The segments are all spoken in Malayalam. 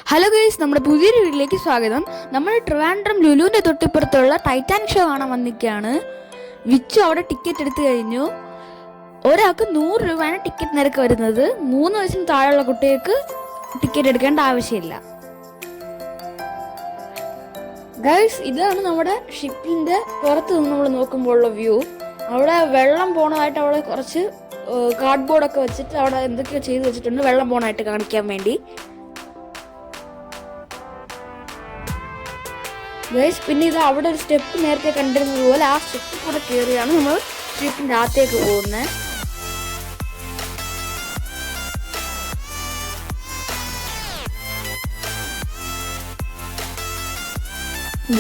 ഹലോ ഗൈസ്, നമ്മുടെ പുതിയൊരു വീട്ടിലേക്ക് സ്വാഗതം. നമ്മൾ ട്രിവാൻഡ്രം ലുലുവിൻ്റെ തൊട്ടിപ്പുറത്തുള്ള ടൈറ്റാനിക് ഷോ കാണാൻ വന്നിരിക്കുകയാണ്. വിച്ചു അവിടെ ടിക്കറ്റ് എടുത്തു കഴിഞ്ഞു. ഒരാൾക്ക് 100 രൂപയാണ് ടിക്കറ്റ് നിരക്ക് വരുന്നത്. 3 വയസ്സിന് താഴെയുള്ള കുട്ടികൾക്ക് ടിക്കറ്റ് എടുക്കേണ്ട ആവശ്യമില്ല. ഗൈസ്, ഇതാണ് നമ്മുടെ ഷിപ്പിൻ്റെ പുറത്ത് നിന്ന് നമ്മൾ നോക്കുമ്പോഴുള്ള വ്യൂ. അവിടെ വെള്ളം പോണതായിട്ട് അവിടെ കുറച്ച് കാർഡ്ബോർഡൊക്കെ വെച്ചിട്ട് അവിടെ എന്തൊക്കെയോ ചെയ്ത് വെച്ചിട്ടുണ്ട്, വെള്ളം പോണായിട്ട് കാണിക്കാൻ വേണ്ടി. ഗൈസ്, പിന്നെ ഇത് അവിടെ ഒരു സ്റ്റെപ്പ് നേരത്തെ കണ്ടിരുന്നത് പോലെ ആ സ്റ്റെപ്പ് കൂടെ കയറിയാണ് നമ്മൾ ഷിപ്പിൻ്റെ അകത്തേക്ക് പോകുന്നത്.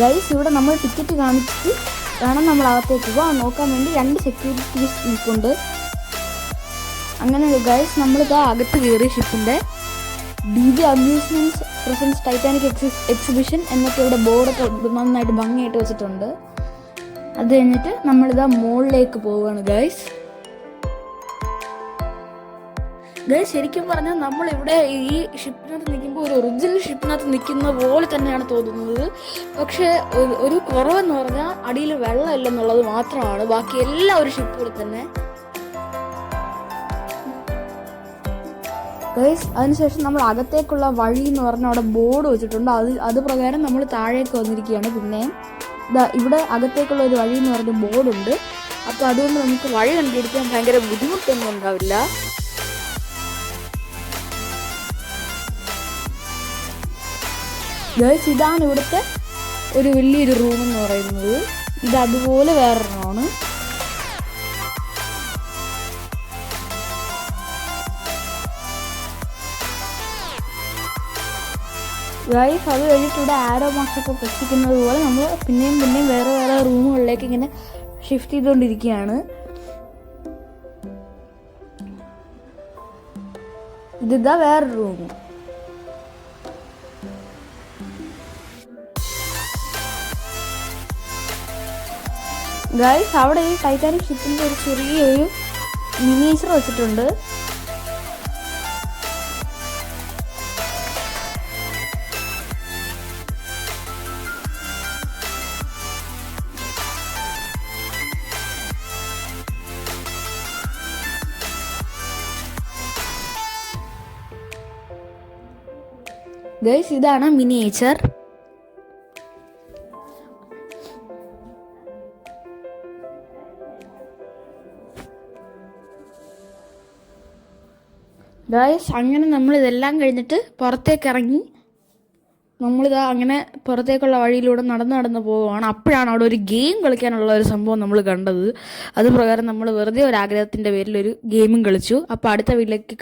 ഗൈസ്, ഇവിടെ നമ്മൾ ടിക്കറ്റ് കാണിച്ചിട്ട് വേണം നമ്മൾ അകത്തേക്ക് പോകാൻ. നോക്കാൻ വേണ്ടി 2 സെക്യൂരിറ്റീസ് നിൽക്കുന്നുണ്ട്. അങ്ങനെ ഗൈസ്, നമ്മളിതാ അകത്ത് കയറി ഷിപ്പിൻ്റെ DB amusements presents Titanic exhibition എന്നൊക്കെ ഇവിടെ ബോർഡൊക്കെ നന്നായിട്ട് ഭംഗിയായിട്ട് വെച്ചിട്ടുണ്ട്. അത് കഴിഞ്ഞിട്ട് നമ്മളിതാ മുകളിലേക്ക് പോവുകയാണ് ഗൈസ്. ശരിക്കും പറഞ്ഞാൽ നമ്മളിവിടെ ഈ ഷിപ്പിനകത്ത് നിൽക്കുമ്പോൾ ഒരു ഒറിജിനൽ ഷിപ്പിനകത്ത് നിൽക്കുന്ന പോലെ തന്നെയാണ് തോന്നുന്നത്. പക്ഷേ ഒരു കുറവെന്ന് പറഞ്ഞാൽ അടിയിൽ വെള്ളമില്ലെന്നുള്ളത് മാത്രമാണ്. ബാക്കി എല്ലാം ഒരു ഷിപ്പ് പോലെ തന്നെ. ഗൈസ്, അതിനുശേഷം നമ്മൾ അകത്തേക്കുള്ള വഴി എന്ന് പറഞ്ഞാൽ അവിടെ ബോർഡ് വെച്ചിട്ടുണ്ട്. അത് പ്രകാരം നമ്മൾ താഴേക്ക് വന്നിരിക്കുകയാണ്. പിന്നെ ഇവിടെ അകത്തേക്കുള്ള ഒരു വഴി എന്ന് പറഞ്ഞ ബോർഡുണ്ട്. അപ്പോൾ അതുകൊണ്ട് നമുക്ക് വഴി കണ്ടുപിടിക്കാൻ ഭയങ്കര ബുദ്ധിമുട്ടൊന്നും ഉണ്ടാവില്ല. ഗൈസ്, ഇതാണ് ഇവിടുത്തെ ഒരു വലിയൊരു റൂം എന്ന് പറയുന്നത്. ഇത് അതുപോലെ വേറൊരെണ്ണമാണ്. ഗൈസ്, അത് കഴിഞ്ഞിട്ട് ഇവിടെ ആരോ മാർക്സൊക്കെ പ്രസിക്കുന്നത് പോലെ നമ്മൾ പിന്നെയും വേറെ വേറെ റൂമുകളിലേക്ക് ഇങ്ങനെ ഷിഫ്റ്റ് ചെയ്തുകൊണ്ടിരിക്കുകയാണ്. ഇതാ വേറെ റൂം. ഗൈസ്, അവിടെ ഈ ടൈറ്റാനിക് ഷിപ്പിൻ്റെ ഒരു ചെറിയൊരു മിനിയേച്ചർ വെച്ചിട്ടുണ്ട്. ഗൈസ്, ഇതാണ് മിനിയേച്ചർ. ഗൈസ്, അങ്ങനെ നമ്മൾ ഇതെല്ലാം കഴിഞ്ഞിട്ട് പുറത്തേക്ക് ഇറങ്ങി നമ്മളിതാ അങ്ങനെ പുറത്തേക്കുള്ള വഴിയിലൂടെ നടന്ന് പോവുകയാണ്. അപ്പോഴാണ് അവിടെ ഒരു ഗെയിം കളിക്കാനുള്ള ഒരു സംഭവം നമ്മൾ കണ്ടത്. അത് പ്രകാരം നമ്മൾ വെറുതെ ഒരു ആഗ്രഹത്തിൻ്റെ പേരിൽ ഒരു ഗെയിമും കളിച്ചു. അപ്പോൾ അടുത്ത വീട്ടിലേക്ക്